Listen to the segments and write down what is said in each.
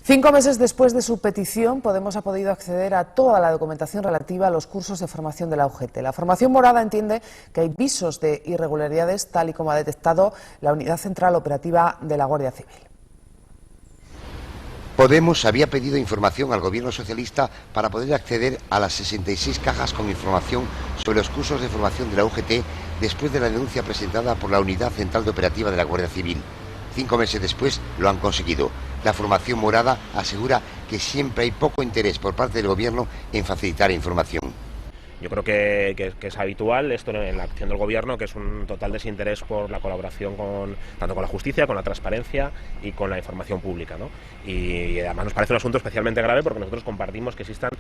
5 meses después de su petición, Podemos ha podido acceder a toda la documentación relativa a los cursos de formación de la UGT. La formación morada entiende que hay visos de irregularidades, tal y como ha detectado la Unidad Central Operativa de la Guardia Civil. Podemos había pedido información al gobierno socialista para poder acceder a las 66 cajas con información sobre los cursos de formación de la UGT después de la denuncia presentada por la Unidad Central Operativa de la Guardia Civil. 5 meses después lo han conseguido. La formación morada asegura que siempre hay poco interés por parte del gobierno en facilitar información. Yo creo que es habitual esto en la acción del gobierno, que es un total desinterés por la colaboración tanto con la justicia, con la transparencia y con la información pública, ¿no? Y además nos parece un asunto especialmente grave porque nosotros compartimos que existan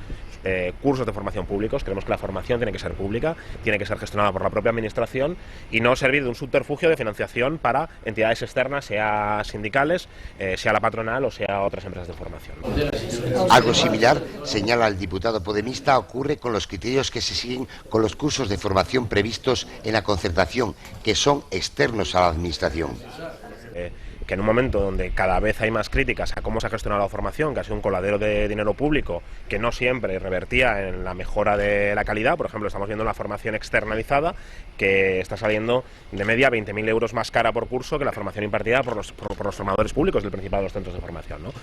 cursos de formación públicos. Creemos que la formación tiene que ser pública, tiene que ser gestionada por la propia administración y no servir de un subterfugio de financiación para entidades externas, sea sindicales, sea la patronal o sea otras empresas de formación, ¿no? Algo similar, señala el diputado podemista, ocurre con los criterios que se siguen con los cursos de formación previstos en la concertación, que son externos a la administración. Que en un momento donde cada vez hay más críticas a cómo se ha gestionado la formación, que ha sido un coladero de dinero público, que no siempre revertía en la mejora de la calidad. Por ejemplo, estamos viendo una formación externalizada que está saliendo de media 20.000 euros más cara por curso que la formación impartida por los formadores públicos del Principado de los centros de formación, ¿no?